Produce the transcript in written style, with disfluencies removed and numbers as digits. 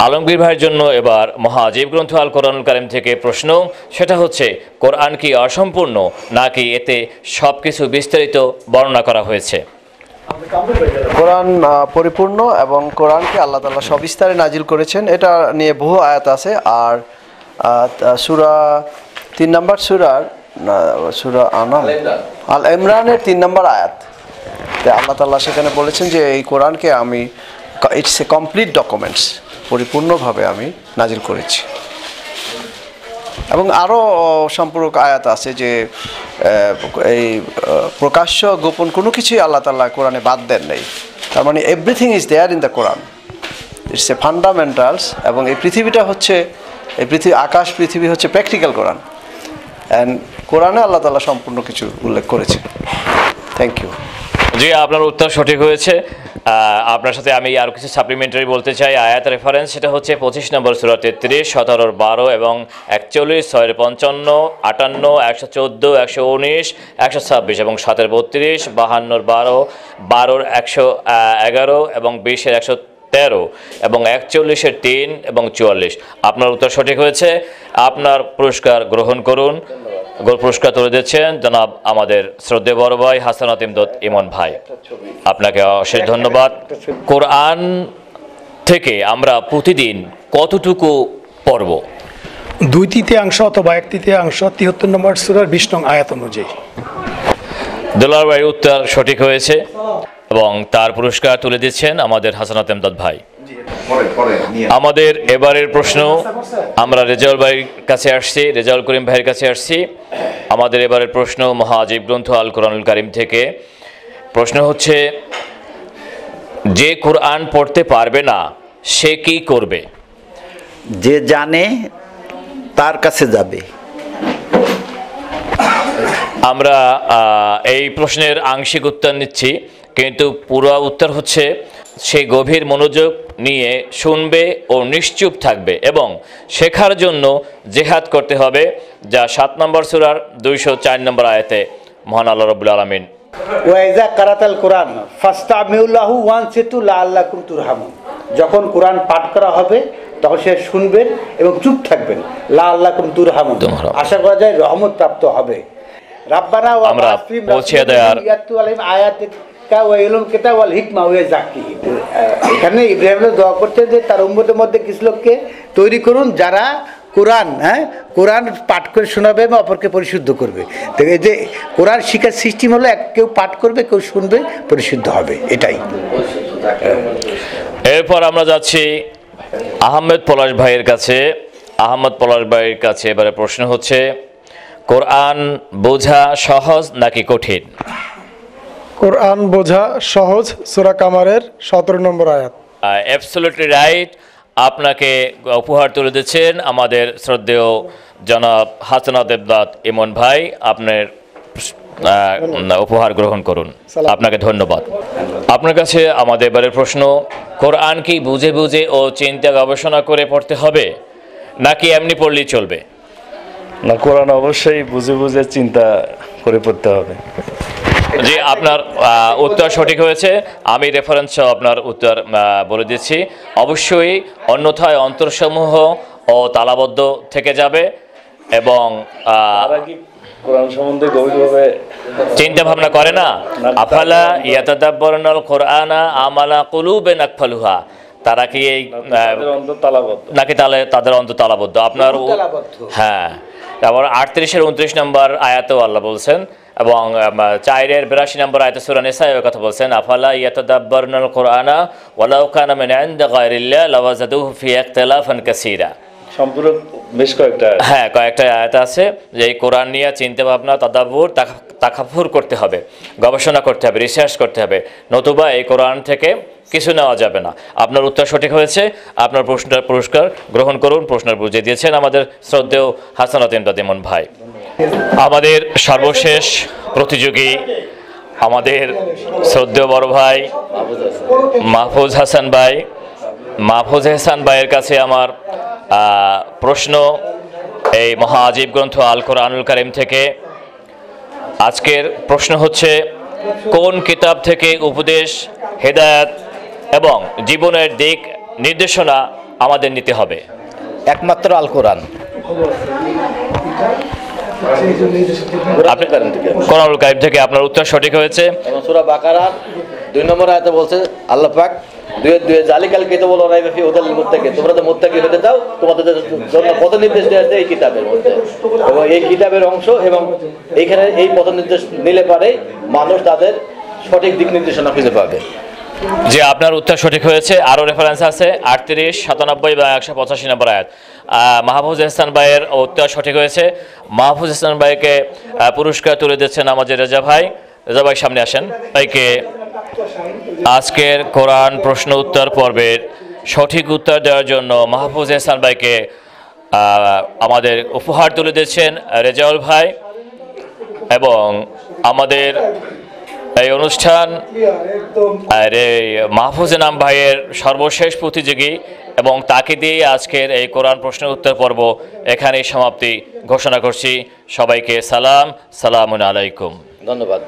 আলমগীর ভাইয়ের জন্য এবার মহাজিব গ্রন্থ আল কোরআনুল কারীম থেকে প্রশ্ন, সেটা হচ্ছে কোরআন কি অসম্পূর্ণ নাকি এতে সবকিছু বিস্তারিত বর্ণনা করা হয়েছে? কোরআন পরিপূর্ণ এবং কোরআনকে আল্লাহ তাআলা সবিস্তারে নাজিল করেছেন, এটা নিয়ে বহু আয়াত আছে। আর সূরা 3 নম্বর সূরা আল ইমরানের 3 নম্বর আয়াত আল্লাহ তাআলা সেখানে বলেছেন যে এই কোরআনকে আমি ইটস এ কমপ্লিট ডকুমেন্টস, পরিপূর্ণভাবে আমি নাজিল করেছি। এবং আরও সম্পূরক আয়াত আছে যে এই প্রকাশ্য গোপন কোনো কিছুই আল্লাহ তাআলা কোরআনে বাদ দেন নাই। তার মানে everything is there in the Quran, it's a fundamentals. এবং এই পৃথিবীটা হচ্ছে আকাশ পৃথিবী হচ্ছে প্র্যাকটিক্যাল কোরআন, অ্যান্ড কোরআনে আল্লাহ তাআলা সম্পূর্ণ কিছু উল্লেখ করেছে। Thank you. জি, আপনার উত্তর সঠিক হয়েছে। আপনার সাথে আমি আর কিছু সাপ্লিমেন্টারি বলতে চাই। আয়াত রেফারেন্স সেটা হচ্ছে 25 নম্বর সূরা 33, 17 12 এবং 41, 6 55, 58, 114, 119, 126 এবং 7 32, 52 12, 12 111 এবং 20 113 এবং 41 3 এবং 44। আপনার উত্তর সঠিক হয়েছে। আপনার পুরস্কার গ্রহণ করুন। পুরস্কার তুলে দিচ্ছেন জনাব আমাদের শ্রদ্ধেয় বড় ভাই হাসানাত ইমদাদ ইমন ভাই, আপনাকে অশেষ ধন্যবাদ। কোরআন থেকে আমরা প্রতিদিন কতটুকু পড়ব? 2/3 অথবা 1/3 73 নম্বর সূরার 20 নং আয়াত অনুযায়ী। দুলার ভাই উত্তর সঠিক হয়েছে এবং তার পুরস্কার তুলে দিচ্ছেন আমাদের হাসানাত ইমদাদ ভাই। আমাদের এবারের প্রশ্ন, আমরা রেজাউল ভাইয়ের কাছে আসছি, রেজাউল করিম ভাইয়ের কাছে আসছি। আমাদের এবারের প্রশ্ন মহাজিব গ্রন্থ আল কোরআনুল কারীম থেকে। প্রশ্ন হচ্ছে, যে কোরআন পড়তে পারবে না সে কি করবে? যে জানে তার কাছে যাবে। আমরা এই প্রশ্নের আংশিক উত্তর নিচ্ছি, কিন্তু পুরো উত্তর হচ্ছে সে গভীর মনোযোগ নিয়ে শুনবে ও নিশ্চুপ থাকবে এবং শেখার জন্য জেহাদ করতে হবে, যা 7 নম্বর সূরার 204 নম্বর আয়াতে মহান আল্লাহ রাব্বুল আলামিন ওয়াইজা কারাতাল কোরআন ফাস্তামিউল্লাহু ওয়ানসিতু লাআল্লাকুম তুরহামুন, যখন কোরআন পাঠ করা হবে তখন সে শুনবেন এবং চুপ থাকবেন। লাআল্লাকুম তুরহামুন, আশা করা যায় রহমত প্রাপ্ত হবে। রাব্বানা ওয়া আমরা পৌঁছে দেওয়ার এখানে ইব্রাহিম দোয়া করতে যে তার উম্মতের মধ্যে কিছু লোককে তৈরি করুন যারা কোরআন পাঠ করে শোনাবে এবং অপরকে পরিশুদ্ধ করবে। তো এই যে কোরআন শিক্ষার সিস্টেম হলো কেউ পাঠ করবে, কেউ শুনবে, পরিশুদ্ধ হবে, এটাই। এরপর আমরা যাচ্ছি আহমেদ পলাশ ভাইয়ের কাছে। আহমেদ পলাশ ভাইয়ের কাছে এবারে প্রশ্ন হচ্ছে, কোরআন বোঝা সহজ নাকি কঠিন? কোরআন বোঝা সহজ, সূরা কামারের 17 নম্বর আয়াত। Absolutely right. আপনাকে উপহার তুলে দিচ্ছেন আমাদের শ্রদ্ধেয় জনাব হাসানাত ইমদাদ ইমন ভাই। আপনার উপহার গ্রহণ করুন। আপনাকে ধন্যবাদ। আপনার কাছে আমাদের এবারের প্রশ্ন, কোরআন কি বুঝে বুঝে ও চিন্তা গবেষণা করে পড়তে হবে নাকি এমনি পড়লেই চলবে? না, কোরআন অবশ্যই বুঝে বুঝে চিন্তা করে পড়তে হবে। জি, আপনার উত্তর সঠিক হয়েছে। আমি রেফারেন্স আপনার উত্তর বলে দিচ্ছি। অবশ্যই অন্যথায় অন্তরসমূহ ও তালাবদ্ধ থেকে যাবে এবং কোরআন সম্বন্ধে গভীরভাবে চিন্তা ভাবনা করে না। আফালা ইয়াতাদাব্বারুনাল কোরআনা আমালা কুলুবিন আকফালুহা, তারা কি এই নাকি তাহলে তাদের অন্তর তালাবদ্ধ? আপনার হ্যাঁ, তারপর 38-এর 29 নম্বর আয়াতেও আল্লাহ বলছেন এবং 4-এর 82 নম্বর আয়াতে সূরা নিসার কথা বলছেন, আফালা ইয়াতাদাব্বারুনাল কোরআনা ওয়ালাউ কানা মিন ইনদি গায়রিল্লাহ লাওয়াজাদুহু ফি ইখতিলাফান কাসীরা। সম্পূরক বেশ কয়েকটা আয়াত আছে যে এই কোরআন নিয়ে চিন্তা ভাবনা, তাদাব্বুর, তাকাফুর করতে হবে, গবেষণা করতে হবে, রিসার্চ করতে হবে, নতুবা এই কোরআন থেকে কিছু নেওয়া যাবে না। আপনার উত্তর সঠিক হয়েছে। আপনার প্রশ্নের পুরস্কার গ্রহণ করুন। প্রশ্নের বুঝিয়ে দিয়েছেন আমাদের শ্রদ্ধেয় হাসানাত ইমদাদ ইমন ভাই। আমাদের সর্বশেষ প্রতিযোগী আমাদের শ্রদ্ধেয় বড় ভাই মাহফুজ হাসান ভাই। মাহফুজ হাসান ভাইয়ের কাছে আমার প্রশ্ন এই মহাজিব গ্রন্থ আল কোরআনুল কারীম থেকে। আজকের প্রশ্ন হচ্ছে, কোন কিতাব থেকে উপদেশ, হেদায়েত এবং জীবনের দিক নির্দেশনা আমাদের নিতে হবে? একমাত্র আল কোরআন। আপনি কোরআনুল কারীম থেকে আপনার উত্তর সঠিক হয়েছে। এবং সূরা বাকারার 2 নম্বর আয়াতে বলছে আল্লাহ পাক দুয়ে জালিকাল কিতাবুল রাইবা ফি হুদাল লিল মুত্তাকিন, তোমরা তো মুত্তাকি হতে দাও, তোমাদের জন্য পথ নির্দেশ দেওয়া আছে এই কিতাবের মধ্যে, এবং এই কিতাবের অংশ, এবং এইখানে এই পথ নির্দেশ নিলে পারে মানুষ তাদের সঠিক দিক নির্দেশনা খুঁজে পাবে। যে আপনার উত্তর সঠিক হয়েছে। আরও রেফারেন্স আছে 38, 97 এবং 185 নম্বর আয়াত। মাহফুজ হাসান ভাইয়ের উত্তর সঠিক হয়েছে। মাহফুজ হাসান ভাইকে পুরস্কার তুলে দিচ্ছেন আমাদের রেজা ভাই। রেজা ভাই সামনে আসেন। ভাইকে আজকের কোরআন প্রশ্ন উত্তর পর্বের সঠিক উত্তর দেওয়ার জন্য মাহফুজ হাসান ভাইকে আমাদের উপহার তুলে দিচ্ছেন রেজাউল ভাই। এবং আমাদের এই অনুষ্ঠান মাহফুজ এনাম ভাইয়ের সর্বশেষ প্রতিযোগী, এবং তাকে দিয়ে আজকের এই কোরআন প্রশ্নের উত্তর পর্ব এখানেই সমাপ্তি ঘোষণা করছি। সবাইকে সালাম, সালামুন আলাইকুম, ধন্যবাদ।